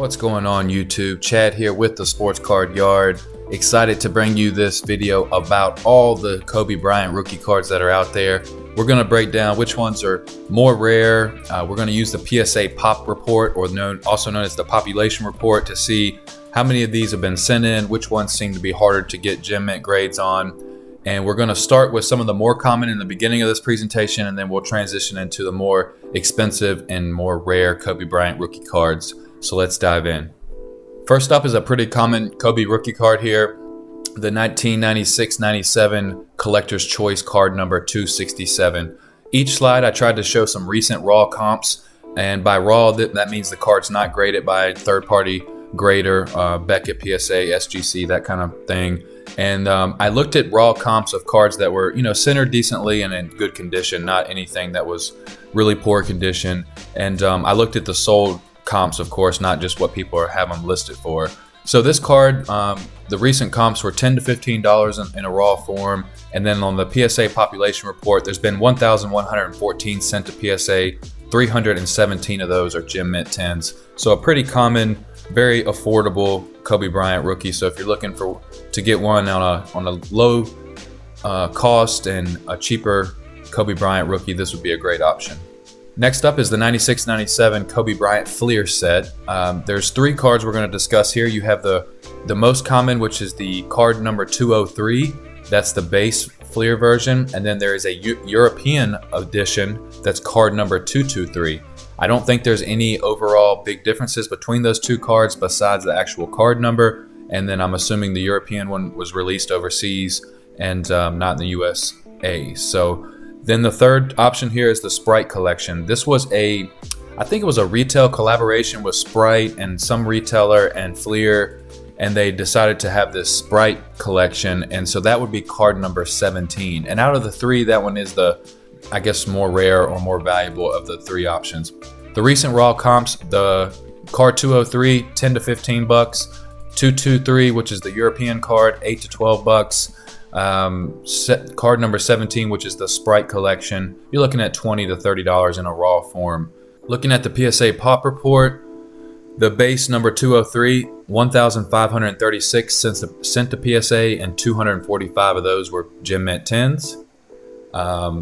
What's going on YouTube? Chad here with the Sports Card Yard. Excited to bring you this video about all the Kobe Bryant rookie cards that are out there. We're going to break down which ones are more rare. We're going to use the PSA Pop Report, or also known as the Population Report, to see how many of these have been sent in, which ones seem to be harder to get gem mint grades on. And we're going to start with some of the more common in the beginning of this presentation, and then we'll transition into the more expensive and more rare Kobe Bryant rookie cards. So let's dive in. First up is a pretty common Kobe rookie card here, the 1996-97 Collector's Choice card number 267. Each slide I tried to show some recent raw comps, and by raw that means the card's not graded by a third-party grader, Beckett, PSA, SGC, that kind of thing. And I looked at raw comps of cards that were, centered decently and in good condition, not anything that was really poor condition. And I looked at the sold comps, of course, not just what people have them listed for. So this card, the recent comps were $10 to $15 in a raw form. And then on the PSA Population Report, there's been 1,114 sent to PSA. 317 of those are gem mint 10s. So a pretty common, very affordable Kobe Bryant rookie. So if you're looking to get one on a low cost and a cheaper Kobe Bryant rookie, this would be a great option. Next up is the 96-97 Kobe Bryant Fleer set. There's three cards we're going to discuss here. You have the most common, which is the card number 203. That's the base Fleer version. And then there is a European edition that's card number 223. I don't think there's any overall big differences between those two cards besides the actual card number. And then I'm assuming the European one was released overseas and not in the USA. So then the third option here is the Sprite collection. This was I think it was a retail collaboration with Sprite and some retailer and Fleer, and they decided to have this Sprite collection. And so that would be card number 17. And out of the three, that one is the, I guess, more rare or more valuable of the three options. The recent raw comps, the card 203, $10 to $15. 223, which is the European card, $8 to $12. Card number 17, which is the Sprite collection, you're looking at $20 to $30 in a raw form. Looking at the PSA Pop Report, the base number 203, 1,536 sent to PSA, and 245 of those were gem mint 10s.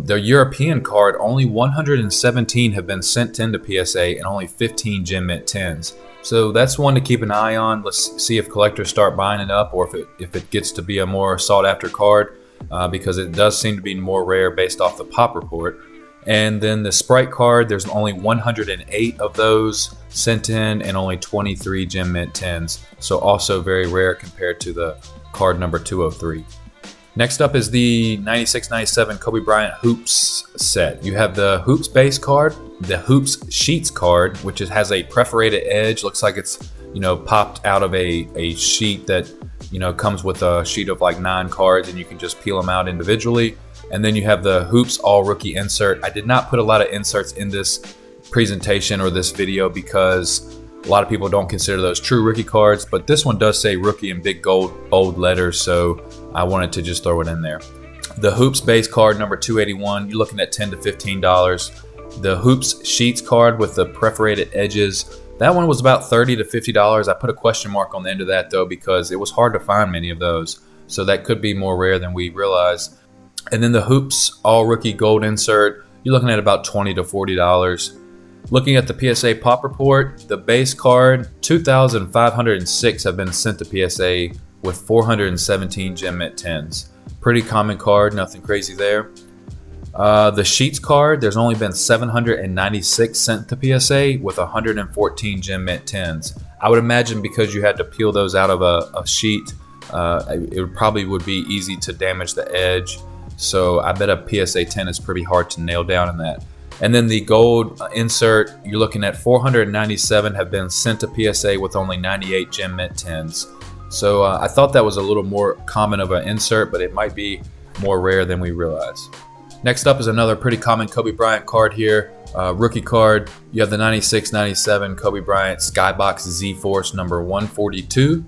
The European card, only 117 have been sent into PSA and only 15 gem mint 10s. So that's one to keep an eye on. Let's see if collectors start buying it up, or if it gets to be a more sought after card, because it does seem to be more rare based off the Pop Report. And then the Sprite card, there's only 108 of those sent in and only 23 gem mint 10s. So also very rare compared to the card number 203. Next up is the 96-97 Kobe Bryant Hoops set. You have the Hoops base card, the Hoops Sheets card, which has a perforated edge. Looks like it's, popped out of a sheet that, comes with a sheet of like 9 cards, and you can just peel them out individually. And then you have the Hoops All Rookie insert. I did not put a lot of inserts in this presentation or this video because a lot of people don't consider those true rookie cards, but this one does say rookie in big gold bold letters, so I wanted to just throw it in there. The Hoops base card number 281, you're looking at $10 to $15. The Hoops Sheets card with the perforated edges, that one was about $30 to $50. I put a question mark on the end of that though, because it was hard to find many of those, so that could be more rare than we realize. And then the Hoops All Rookie Gold insert, you're looking at about $20 to $40. Looking at the PSA Pop Report, the base card, 2,506 have been sent to PSA with 417 gem mint 10s. Pretty common card, nothing crazy there. The Sheets card, there's only been 796 sent to PSA with 114 gem mint 10s. I would imagine because you had to peel those out of a sheet, it probably would be easy to damage the edge. So I bet a PSA 10 is pretty hard to nail down in that. And then the gold insert, you're looking at 497 have been sent to PSA with only 98 gem mint 10s. So I thought that was a little more common of an insert, but it might be more rare than we realize. Next up is another pretty common Kobe Bryant card here, rookie card. You have the 96-97 Kobe Bryant SKYBOX Z-Force number 142.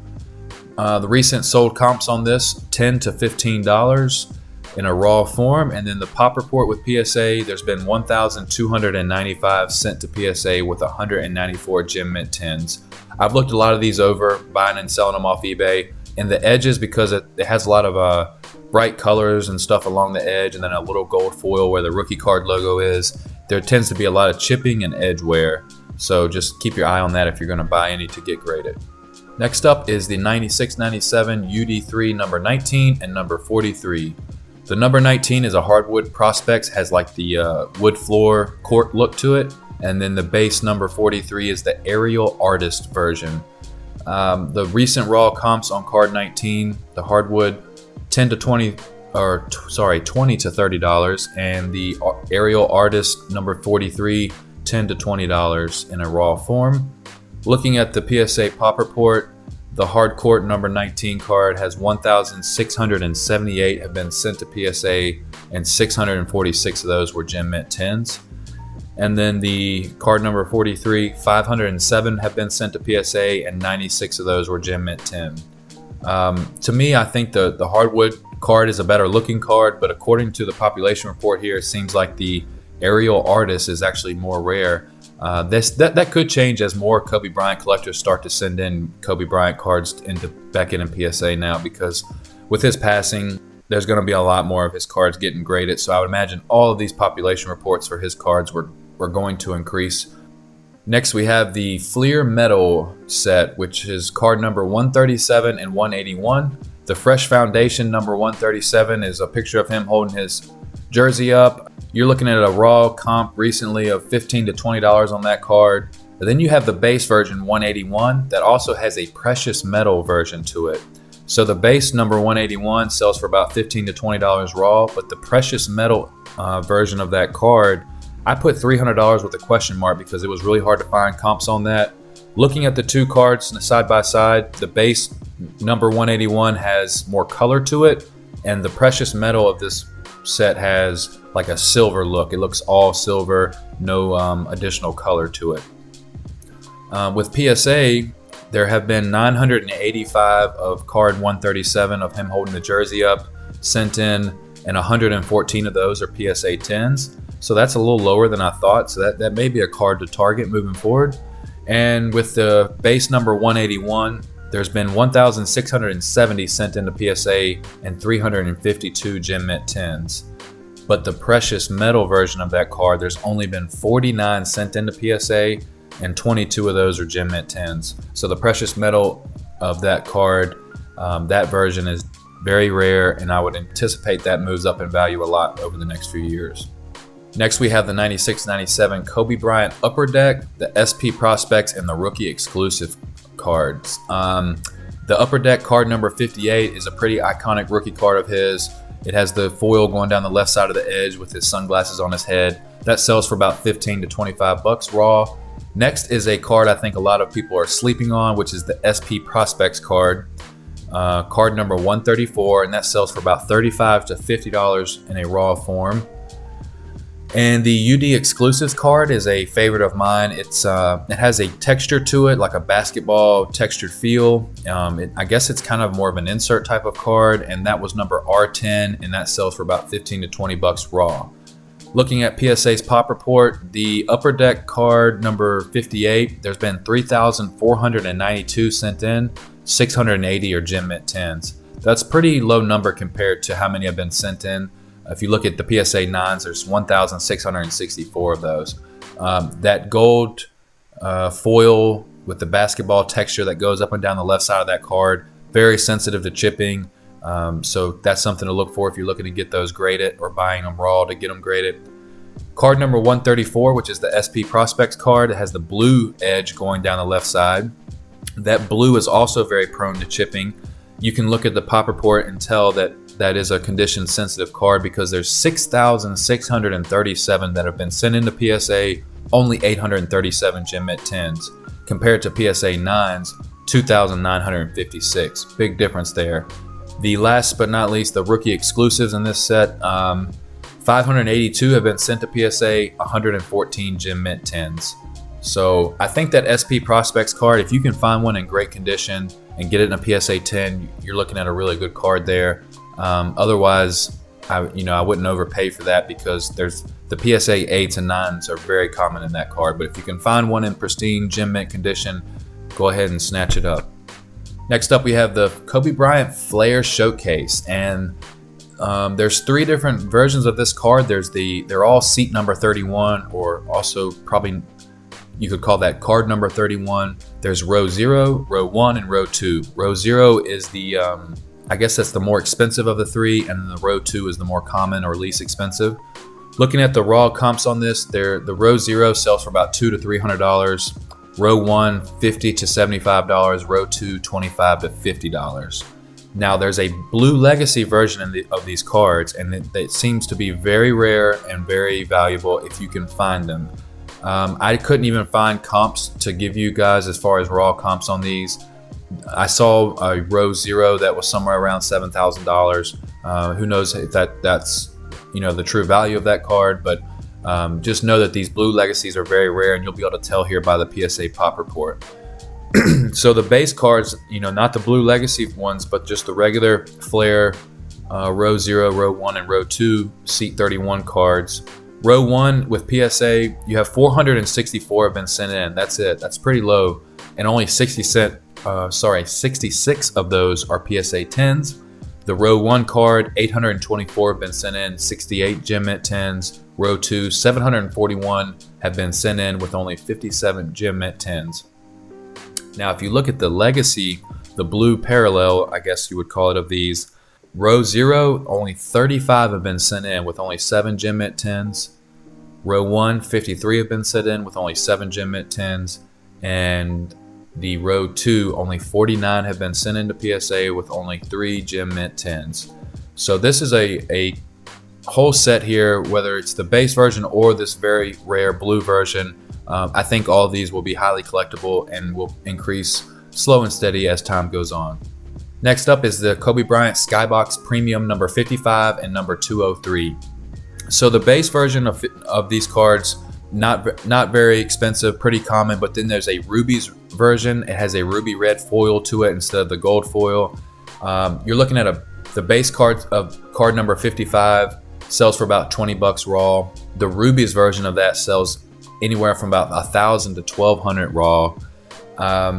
The recent sold comps on this, $10 to $15. in a raw form. And then the pop report with PSA, there's been 1,295 sent to PSA with 194 Gem Mint 10s. I've looked a lot of these over, buying and selling them off eBay. And the edges, because it has a lot of bright colors and stuff along the edge, and then a little gold foil where the rookie card logo is, there tends to be a lot of chipping and edge wear. So just keep your eye on that if you're going to buy any to get graded. Next up is the 96-97 UD3 number 19 and number 43. The number 19 is a hardwood Prospects, has like the wood floor court look to it. And then the base number 43 is the Aerial Artist version. The recent raw comps on card 19, the hardwood, $20 to $30, and the Aerial Artist number 43, $10 to $20 in a raw form. Looking at the PSA pop report, the hard court number 19 card has 1,678 have been sent to PSA, and 646 of those were Gem Mint 10s. And then the card number 43, 507 have been sent to PSA, and 96 of those were Gem Mint 10. To me, I think the hardwood card is a better looking card, but according to the population report here, it seems like the Aerial Artist is actually more rare. That could change as more Kobe Bryant collectors start to send in Kobe Bryant cards back in PSA now, because with his passing, there's going to be a lot more of his cards getting graded. So I would imagine all of these population reports for his cards were going to increase. Next, we have the Fleer Metal set, which is card number 137 and 181. The Fresh Foundation number 137 is a picture of him holding his jersey up. You're looking at a raw comp recently of $15 to $20 on that card. And then you have the base version 181 that also has a precious metal version to it. So the base number 181 sells for about $15 to $20 raw, but the precious metal version of that card, I put $300 with a question mark because it was really hard to find comps on that. Looking at the two cards side by side, the base number 181 has more color to it, and the precious metal of this set has like a silver look. It looks all silver, no additional color to it. With PSA, there have been 985 of card 137 of him holding the jersey up sent in, and 114 of those are PSA 10s. So that's a little lower than I thought. So that may be a card to target moving forward. And with the base number 181, there's been 1,670 sent into PSA and 352 Gem Mint 10s. But the precious metal version of that card, there's only been 49 sent into PSA, and 22 of those are Gem Mint 10s. So the precious metal of that card, that version is very rare, and I would anticipate that moves up in value a lot over the next few years. Next, we have the 96-97 Kobe Bryant Upper Deck, the SP Prospects, and the Rookie Exclusive cards. The Upper Deck card number 58 is a pretty iconic rookie card of his. It has the foil going down the left side of the edge with his sunglasses on his head. That sells for about $15 to $25 raw. Next is a card I think a lot of people are sleeping on, which is the SP Prospects card. Card number 134, and that sells for about $35 to $50 in a raw form. And the UD Exclusives card is a favorite of mine. It has a texture to it, like a basketball textured feel. I guess it's kind of more of an insert type of card, and that was number R10, and that sells for about $15 to $20 raw. Looking at PSA's pop report, the Upper Deck card number 58, there's been 3,492 sent in, 680 are Gem Mint 10s. That's a pretty low number compared to how many have been sent in. If you look at the PSA 9s, there's 1,664 of those. That gold foil with the basketball texture that goes up and down the left side of that card, very sensitive to chipping. So that's something to look for if you're looking to get those graded or buying them raw to get them graded. Card number 134, which is the SP Prospects card, it has the blue edge going down the left side. That blue is also very prone to chipping. You can look at the pop report and tell that is a condition sensitive card because there's 6,637 that have been sent into PSA, only 837 Gem Mint 10s, compared to PSA 9s, 2,956. Big difference there. The last but not least, the Rookie Exclusives in this set, 582 have been sent to PSA, 114 Gem Mint 10s. So I think that SP Prospects card, if you can find one in great condition and get it in a PSA 10, you're looking at a really good card there. Otherwise, I wouldn't overpay for that, because there's the PSA 8s and 9s are very common in that card. But if you can find one in pristine gem mint condition, go ahead and snatch it up. Next up, we have the Kobe Bryant Flair Showcase, and there's 3 different versions of this card. They're all seat number 31, or also probably you could call that card number 31. There's row 0, row 1, and row 2. Row 0 is the I guess that's the more expensive of the 3, and then the row 2 is the more common or least expensive. Looking at the raw comps on this, the row 0 sells for about $200 to $300. Row 1, $50 to $75. Row 2, $25 to $50. Now there's a blue legacy version of these cards, and it seems to be very rare and very valuable if you can find them. I couldn't even find comps to give you guys as far as raw comps on these. I saw a row 0 that was somewhere around $7,000. Who knows if that's the true value of that card, but just know that these blue legacies are very rare, and you'll be able to tell here by the PSA pop report. So the base cards, not the blue legacy ones, but just the regular Flair row 0, row 1, and row 2 seat 31 cards. Row 1 with PSA, you have 464 have been sent in. That's it. That's pretty low, and only 66 of those are PSA 10s. The row 1 card, 824 have been sent in, 68 gem mint 10s. Row 2, 741 have been sent in with only 57 gem mint 10s. Now, if you look at the legacy, the blue parallel, I guess you would call it, of these, row 0, only 35 have been sent in with only 7 gem mint 10s. Row 1, 53 have been sent in with only 7 gem mint 10s. And the row 2, only 49 have been sent into PSA with only 3 gem mint 10s. So this is a whole set here, whether it's the base version or this very rare blue version. I think all of these will be highly collectible and will increase slow and steady as time goes on. Next up is the Kobe Bryant SKYBOX Premium number 55 and number 203. So the base version of these cards, not very expensive, pretty common, but then there's a rubies version. It has a ruby red foil to it instead of the gold foil. You're looking at the base card of card number 55 sells for about $20 raw. The rubies version of that sells anywhere from about $1,000 to $1,200 raw.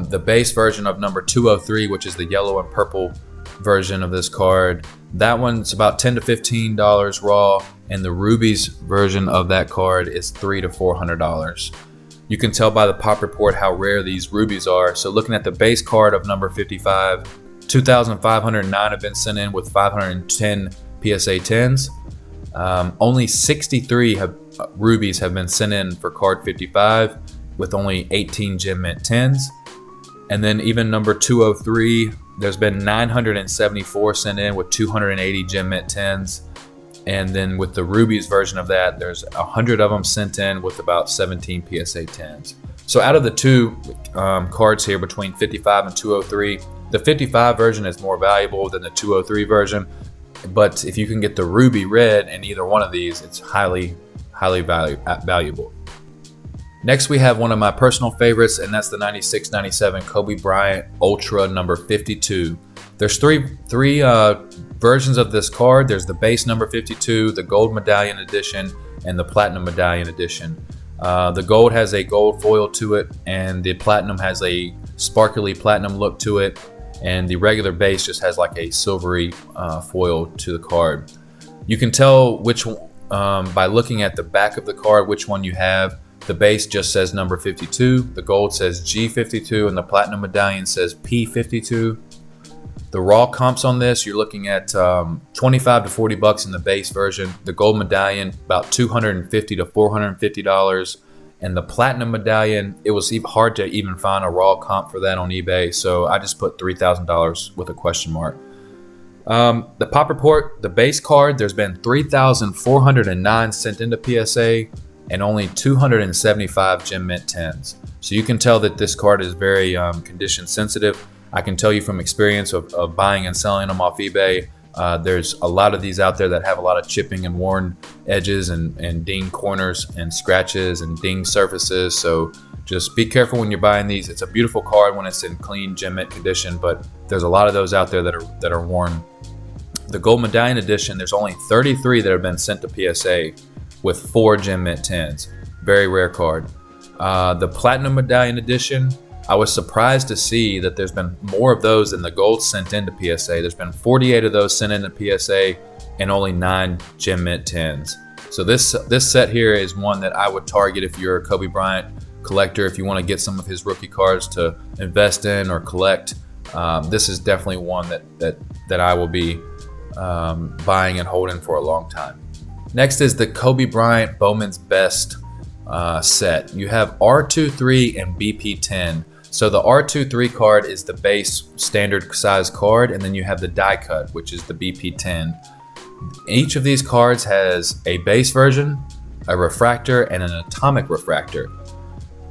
The base version of number 203, which is the yellow and purple version of this card, that one's about $10 to $15 raw, and the rubies version of that card is $300 to $400. You can tell by the pop report how rare these rubies are. So looking at the base card of number 55, 2,509 have been sent in with 510 PSA 10s. Only 63 rubies have been sent in for card 55 with only 18 gem mint 10s. And then even number 203, there's been 974 sent in with 280 gem mint 10s. And then with the rubies version of that, there's 100 of them sent in with about 17 PSA 10s. So out of the two cards here between 55 and 203, the 55 version is more valuable than the 203 version. But if you can get the ruby red in either one of these, it's highly valuable. Next, we have one of my personal favorites, and that's the 96-97 Kobe Bryant Ultra number 52. There's three versions of this card. There's the base number 52, the gold medallion edition, and the platinum medallion edition. The gold has a gold foil to it, and the platinum has a sparkly platinum look to it, and the regular base just has like a silvery foil to the card. You can tell which by looking at the back of the card which one you have. The base just says number 52, the gold says G52, and the platinum medallion says P52. The raw comps on this, you're looking at $25 to $40 in the base version. The gold medallion, about $250 to $450. And the platinum medallion, it was hard to even find a raw comp for that on eBay, so I just put $3,000 with a question mark. The pop report, the base card, there's been 3,409 sent into PSA and only 275 gem mint 10s. So you can tell that this card is very condition sensitive. I can tell you from experience of buying and selling them off eBay, there's a lot of these out there that have a lot of chipping and worn edges and dinged corners and scratches and dinged surfaces. So just be careful when you're buying these. It's a beautiful card when it's in clean gem mint condition, but there's a lot of those out there that are worn. The Gold Medallion Edition, there's only 33 that have been sent to PSA with 4 Gem Mint 10s. Very rare card. The Platinum Medallion Edition, I was surprised to see that there's been more of those than the gold sent into PSA. There's been 48 of those sent into PSA and only 9 Gem Mint 10s. So this set here is one that I would target if you're a Kobe Bryant collector, if you want to get some of his rookie cards to invest in or collect. This is definitely one that I will be buying and holding for a long time. Next is the Kobe Bryant Bowman's Best set. You have R23 and BP10. So the R23 card is the base standard size card, and then you have the die cut, which is the BP10. Each of these cards has a base version, a refractor, and an atomic refractor.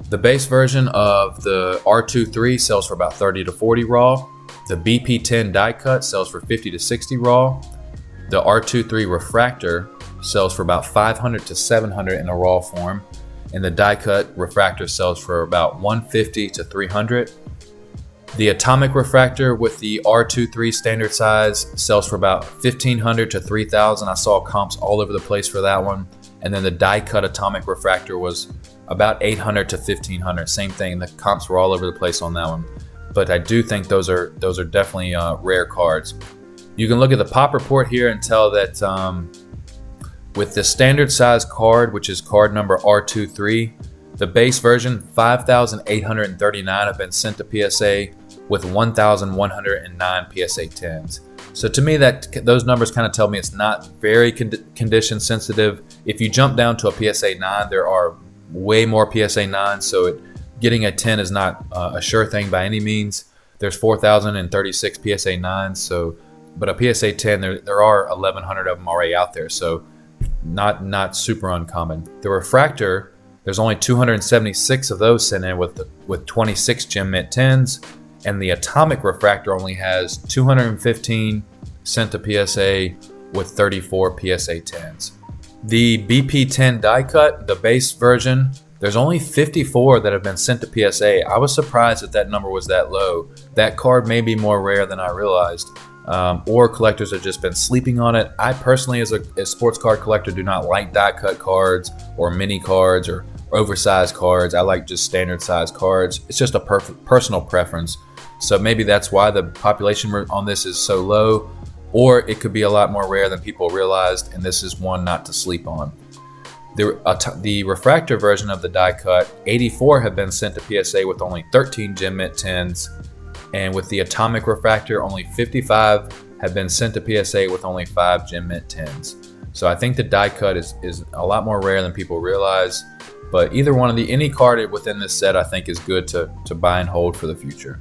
The base version of the R23 sells for about 30 to 40 raw. The BP10 die cut sells for 50 to 60 raw. The R23 refractor sells for about 500 to 700 in a raw form. And the die cut refractor sells for about 150 to 300. The atomic refractor with the R23 standard size sells for about 1,500 to 3,000. I saw comps all over the place for that one. And then the die cut atomic refractor was about 800 to 1,500. Same thing. The comps were all over the place on that one. But I do think those are definitely rare cards. You can look at the pop report here and tell that with the standard size card, which is card number R23, the base version 5,839 have been sent to PSA with 1,109 PSA 10s. So to me, those numbers kind of tell me it's not very condition sensitive. If you jump down to a PSA 9, there are way more PSA 9s, so getting a 10 is not a sure thing by any means. There's 4,036 PSA 9s, but a PSA 10, there are 1,100 of them already out there, so not super uncommon. The refractor, there's only 276 of those sent in with 26 Gem Mint 10s, and the atomic refractor only has 215 sent to PSA with 34 PSA 10s. The BP10 die cut, the base version, there's only 54 that have been sent to PSA. I was surprised that number was that low. That card may be more rare than I realized, or collectors have just been sleeping on it. I personally, as a sports card collector, do not like die cut cards or mini cards or oversized cards. I like just standard size cards. It's just a personal preference. So maybe that's why the population on this is so low, or it could be a lot more rare than people realized, and this is one not to sleep on. The refractor version of the die cut, 84 have been sent to PSA with only 13 Gem Mint 10s, and with the atomic refractor, only 55 have been sent to PSA with only 5 Gem Mint 10s. So I think the die cut is a lot more rare than people realize, but either one of any card within this set I think is good to buy and hold for the future.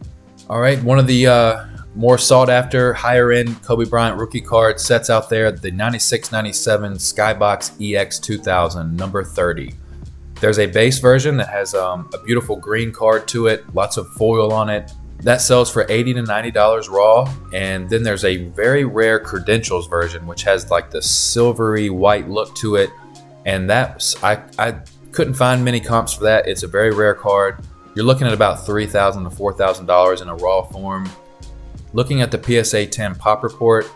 All right, one of the more sought after, higher end Kobe Bryant rookie card sets out there, the 96-97 SKYBOX EX 2000, number 30. There's a base version that has a beautiful green card to it, lots of foil on it. That sells for $80 to $90 raw. And then there's a very rare credentials version, which has like the silvery white look to it. And I couldn't find many comps for that. It's a very rare card. You're looking at about $3,000 to $4,000 in a raw form. Looking at the PSA 10 pop report,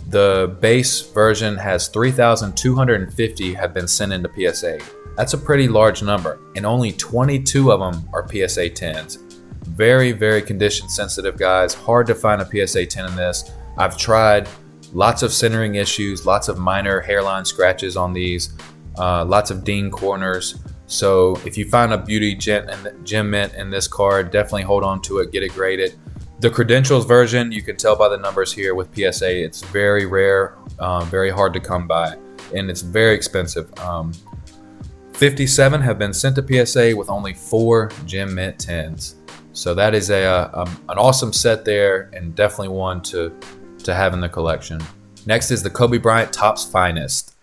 the base version has 3,250 have been sent into PSA. That's a pretty large number, and only 22 of them are PSA 10s. Very, very condition sensitive, guys. Hard to find a PSA 10 in this. I've tried. Lots of centering issues, lots of minor hairline scratches on these, lots of ding corners. So if you find a beauty Gem Mint in this card, definitely hold on to it, get it graded. The credentials version, you can tell by the numbers here with PSA, it's very rare, very hard to come by, and it's very expensive. 57 have been sent to PSA with only 4 Gem Mint 10s. So that is an awesome set there, and definitely one to have in the collection. Next is the Kobe Bryant Topps Finest.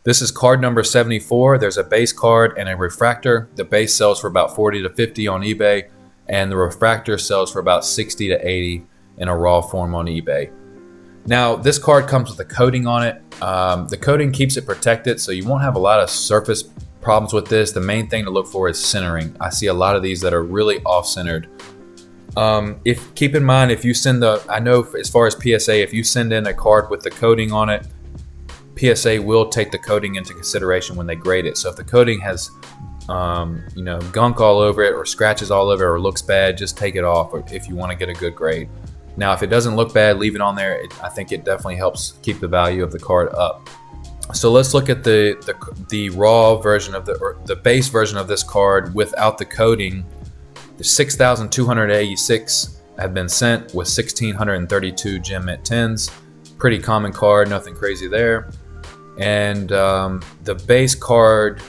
This is card number 74. There's a base card and a refractor. The base sells for about 40 to 50 on eBay, and the refractor sells for about 60 to 80 in a raw form on eBay. Now, this card comes with a coating on it. The coating keeps it protected, so you won't have a lot of surface problems with this. The main thing to look for is centering. I see a lot of these that are really off-centered. If keep in mind, if you send I know as far as PSA, if you send in a card with the coating on it, PSA will take the coating into consideration when they grade it. So if the coating has gunk all over it or scratches all over it or looks bad, just take it off if you want to get a good grade. Now, if it doesn't look bad, leave it on there. I think it definitely helps keep the value of the card up. So let's look at the raw version of the base version of this card without the coating. The 6,286 have been sent with 1,632 gem mint 10s. Pretty common card, nothing crazy there. And the base card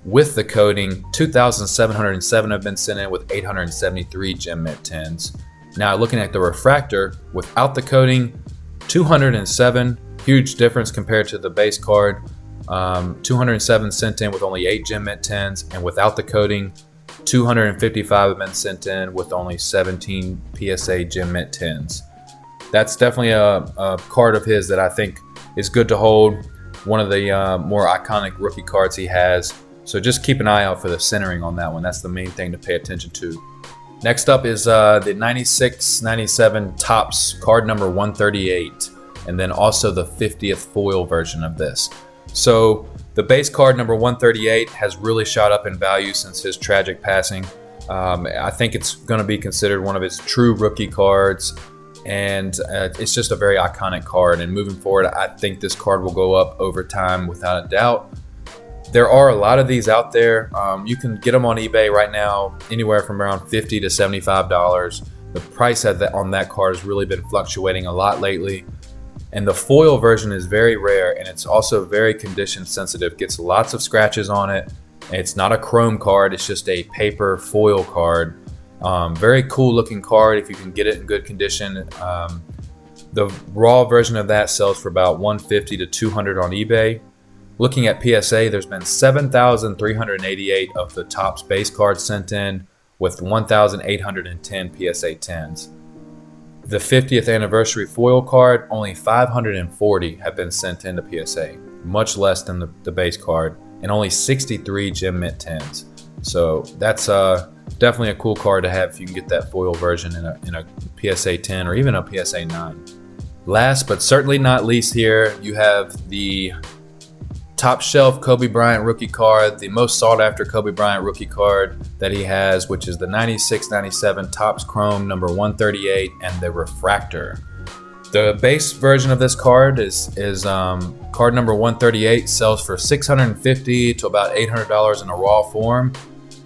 with the coating, 2,707 have been sent in with 873 gem mint 10s. Now looking at the refractor without the coating, 207, huge difference compared to the base card. 207 sent in with only 8 gem mint 10s, and without the coating, 255 have been sent in with only 17 PSA gem mint 10s. That's definitely a card of his that I think is good to hold. One of the more iconic rookie cards he has. So just keep an eye out for the centering on that one. That's the main thing to pay attention to. Next up is the 96-97 Topps card number 138, and then also the 50th foil version of this. So the base card number 138 has really shot up in value since his tragic passing. I think it's going to be considered one of his true rookie cards, and it's just a very iconic card. And moving forward, I think this card will go up over time without a doubt. There are a lot of these out there. You can get them on eBay right now, anywhere from around $50 to $75. The price on that card has really been fluctuating a lot lately. And the foil version is very rare, and it's also very condition sensitive. Gets lots of scratches on it. It's not a chrome card, it's just a paper foil card. Very cool looking card if you can get it in good condition. The raw version of that sells for about $150 to $200 on eBay. Looking at PSA, there's been 7,388 of the Topps base cards sent in with 1,810 PSA 10s. The 50th anniversary foil card, only 540 have been sent into PSA, much less than the base card, and only 63 gem mint 10s. So that's definitely a cool card to have if you can get that foil version in a PSA 10 or even a PSA 9. Last but certainly not least here, you have the top shelf Kobe Bryant rookie card, the most sought after Kobe Bryant rookie card that he has, which is the 96-97 Topps Chrome number 138 and the refractor. The base version of this card is card number 138, sells for $650 to about $800 in a raw form.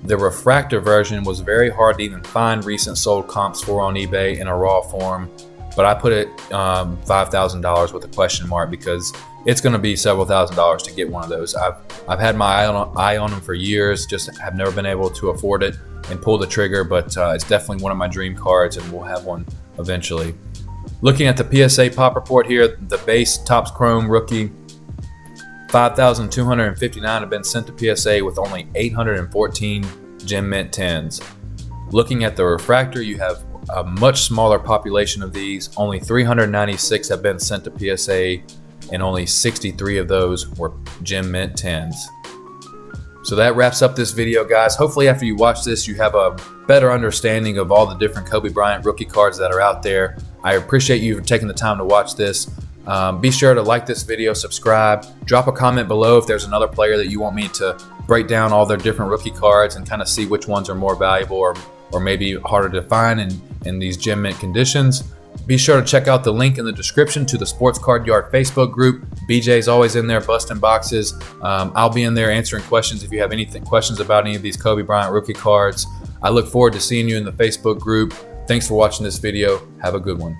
The refractor version was very hard to even find recent sold comps for on eBay in a raw form, but I put it $5,000 with a question mark because it's going to be several $1,000s to get one of those. I've had my eye on them for years, just have never been able to afford it and pull the trigger, but it's definitely one of my dream cards, and we'll have one eventually. Looking at the PSA pop report here, the base Topps Chrome rookie, 5,259 have been sent to PSA with only 814 gem mint 10s. Looking at the refractor, you have a much smaller population of these. Only 396 have been sent to PSA, and only 63 of those were gem mint 10s. So that wraps up this video, guys. Hopefully after you watch this, you have a better understanding of all the different Kobe Bryant rookie cards that are out there. I appreciate you for taking the time to watch this. Be sure to like this video, subscribe, drop a comment below if there's another player that you want me to break down all their different rookie cards and kind of see which ones are more valuable or maybe harder to find in these gem mint conditions. Be sure to check out the link in the description to the Sports Card Yard Facebook group. BJ's always in there busting boxes. I'll be in there answering questions if you have questions about any of these Kobe Bryant rookie cards. I look forward to seeing you in the Facebook group. Thanks for watching this video. Have a good one.